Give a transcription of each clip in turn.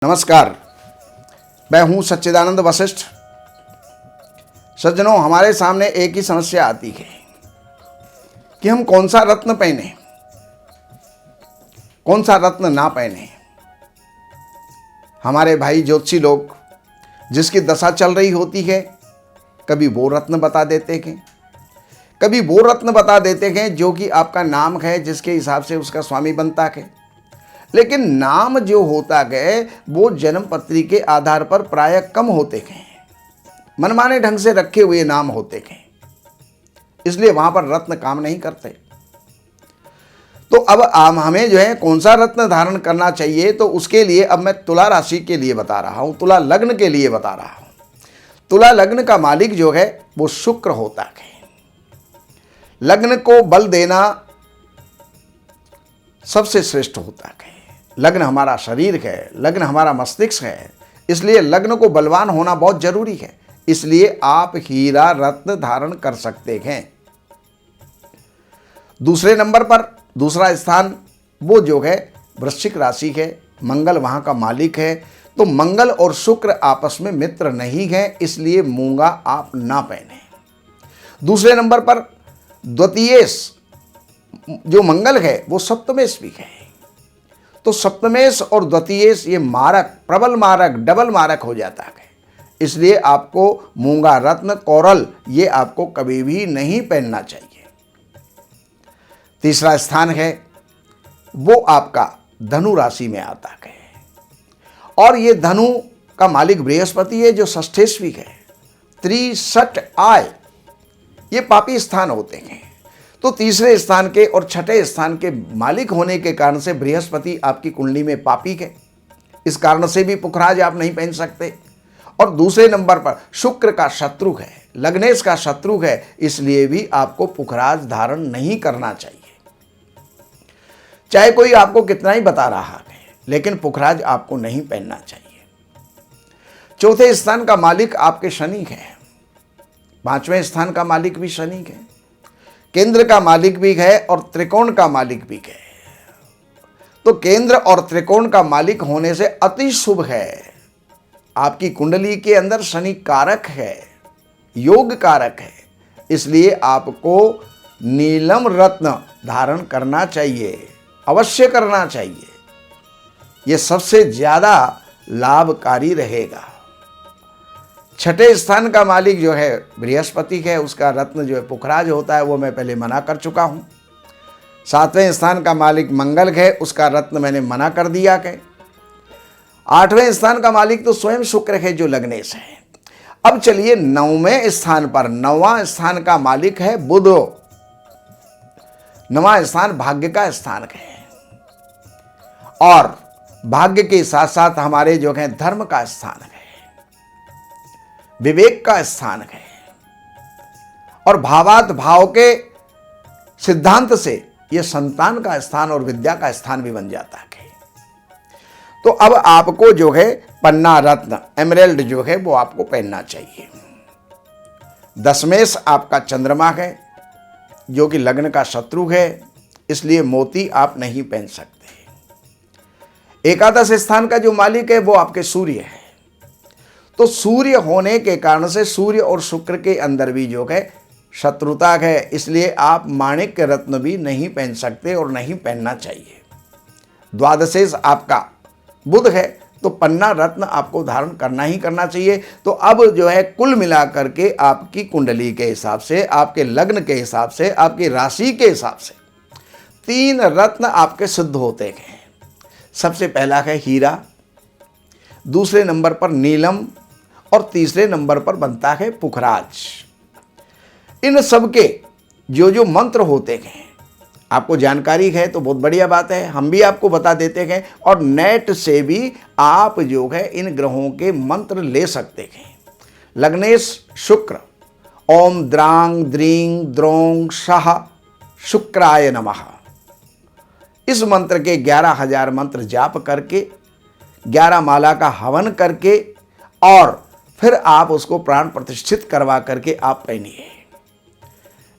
नमस्कार, मैं हूं सच्चिदानंद वशिष्ठ। सज्जनों, हमारे सामने एक ही समस्या आती है कि हम कौन सा रत्न पहने, कौन सा रत्न ना पहने। हमारे भाई ज्योतिषी लोग जिसकी दशा चल रही होती है, कभी वो रत्न बता देते हैं, कभी वो रत्न बता देते हैं जो कि आपका नाम है, जिसके हिसाब से उसका स्वामी बनता है। लेकिन नाम जो होता है वो जन्म पत्री के आधार पर प्रायः कम होते हैं, मनमाने ढंग से रखे हुए नाम होते हैं, इसलिए वहां पर रत्न काम नहीं करते। तो अब हमें जो है कौन सा रत्न धारण करना चाहिए, तो उसके लिए अब मैं तुला राशि के लिए बता रहा हूं, तुला लग्न के लिए बता रहा हूं। तुला लग्न का मालिक जो है वो शुक्र होता है। लग्न को बल देना सबसे श्रेष्ठ होता है। लग्न हमारा शरीर है, लग्न हमारा मस्तिष्क है, इसलिए लग्न को बलवान होना बहुत जरूरी है। इसलिए आप हीरा रत्न धारण कर सकते हैं। दूसरे नंबर पर दूसरा स्थान वो जो है वृश्चिक राशि है, मंगल वहां का मालिक है। तो मंगल और शुक्र आपस में मित्र नहीं है, इसलिए मूंगा आप ना पहने। दूसरे नंबर पर द्वितीयेश जो मंगल है वो सप्तमेश भी है। तो सप्तमेश और द्वितीयेश ये मारक, प्रबल मारक, डबल मारक हो जाता है। इसलिए आपको मूंगा रत्न, कोरल ये आपको कभी भी नहीं पहनना चाहिए। तीसरा स्थान है वो आपका धनु राशि में आता है, और ये धनु का मालिक बृहस्पति है जो षष्ठेश्वी है। त्रिषट आय ये पापी स्थान होते हैं। तो तीसरे स्थान के और छठे स्थान के मालिक होने के कारण से बृहस्पति आपकी कुंडली में पापी है, इस कारण से भी पुखराज आप नहीं पहन सकते। और दूसरे नंबर पर शुक्र का शत्रु है, लग्नेश का शत्रु है, इसलिए भी आपको पुखराज धारण नहीं करना चाहिए। चाहे कोई आपको कितना ही बता रहा है, लेकिन पुखराज आपको नहीं पहनना चाहिए। चौथे स्थान का मालिक आपके शनि है, पांचवें स्थान का मालिक भी शनि है, केंद्र का मालिक भी है और त्रिकोण का मालिक भी है। तो केंद्र और त्रिकोण का मालिक होने से अति शुभ है। आपकी कुंडली के अंदर शनि कारक है, योग कारक है, इसलिए आपको नीलम रत्न धारण करना चाहिए, अवश्य करना चाहिए। यह सबसे ज्यादा लाभकारी रहेगा। छठे स्थान का मालिक जो है बृहस्पति है, उसका रत्न जो है पुखराज होता है, वो मैं पहले मना कर चुका हूं। सातवें स्थान का मालिक मंगल है, उसका रत्न मैंने मना कर दिया है। आठवें स्थान का मालिक तो स्वयं शुक्र है जो लग्नेश है। अब चलिए नौवें स्थान पर, नौवां स्थान का मालिक है बुध। नौवां स्थान भाग्य का स्थान है, और भाग्य के साथ साथ हमारे जो है धर्म का स्थान है, विवेक का स्थान है, और भावात भाव के सिद्धांत से यह संतान का स्थान और विद्या का स्थान भी बन जाता है। तो अब आपको जो है पन्ना रत्न, एमरेल्ड जो है वो आपको पहनना चाहिए। दशमेश आपका चंद्रमा है जो कि लग्न का शत्रु है, इसलिए मोती आप नहीं पहन सकते। एकादश स्थान का जो मालिक है वो आपके सूर्य है। तो सूर्य होने के कारण से सूर्य और शुक्र के अंदर भी जो है शत्रुता है, इसलिए आप माणिक्य रत्न भी नहीं पहन सकते और नहीं पहनना चाहिए। द्वादशेश आपका बुध है, तो पन्ना रत्न आपको धारण करना ही करना चाहिए। तो अब जो है कुल मिलाकर के आपकी कुंडली के हिसाब से, आपके लग्न के हिसाब से, आपकी राशि के हिसाब से 3 रत्न आपके सिद्ध होते हैं। सबसे पहला है हीरा, दूसरे नंबर पर नीलम, और तीसरे नंबर पर बनता है पुखराज। इन सब के जो जो मंत्र होते हैं आपको जानकारी है तो बहुत बढ़िया बात है, हम भी आपको बता देते हैं, और नेट से भी आप जो है इन ग्रहों के मंत्र ले सकते हैं। लग्नेश शुक्र, ओम द्रांग द्रींग द्रोंग शाह शुक्राय नमः, इस मंत्र के 11,000 मंत्र जाप करके 11 माला का हवन करके, और फिर आप उसको प्राण प्रतिष्ठित करवा करके आप पहनिए।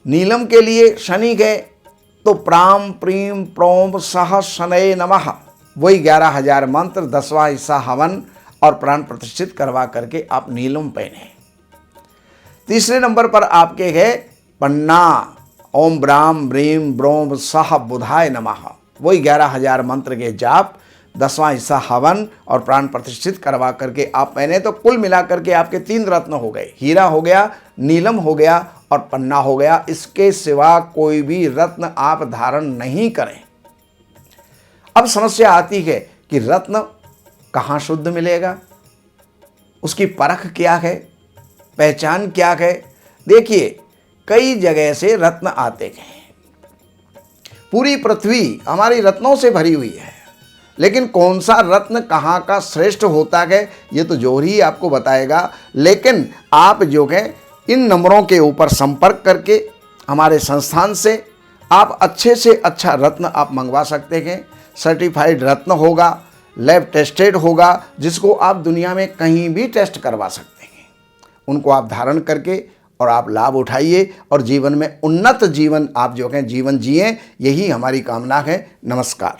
नीलम के लिए शनि गए तो प्राम प्रीम प्रोम सह शनये नमः, वही 11,000 मंत्र, 10वां हिस्सा हवन और प्राण प्रतिष्ठित करवा करके आप नीलम पहने। तीसरे नंबर पर आपके है पन्ना, ओम ब्राम ब्रीम ब्रोम सह बुधाय नमः, वही 11,000 मंत्र के जाप, 10वां हिस्सा हवन और प्राण प्रतिष्ठित करवा करके आप पहने। तो कुल मिलाकर के आपके 3 रत्न हो गए, हीरा हो गया, नीलम हो गया और पन्ना हो गया। इसके सिवा कोई भी रत्न आप धारण नहीं करें। अब समस्या आती है कि रत्न कहाँ शुद्ध मिलेगा, उसकी परख क्या है, पहचान क्या है। देखिए, कई जगह से रत्न आते हैं, पूरी पृथ्वी हमारी रत्नों से भरी हुई है, लेकिन कौन सा रत्न कहाँ का श्रेष्ठ होता है ये तो जोहरी ही आपको बताएगा। लेकिन आप जो है इन नंबरों के ऊपर संपर्क करके हमारे संस्थान से आप अच्छे से अच्छा रत्न आप मंगवा सकते हैं। सर्टिफाइड रत्न होगा, लैब टेस्टेड होगा, जिसको आप दुनिया में कहीं भी टेस्ट करवा सकते हैं। उनको आप धारण करके और आप लाभ उठाइए और जीवन में उन्नत जीवन आप जो है जीवन जिए, यही हमारी कामना है। नमस्कार।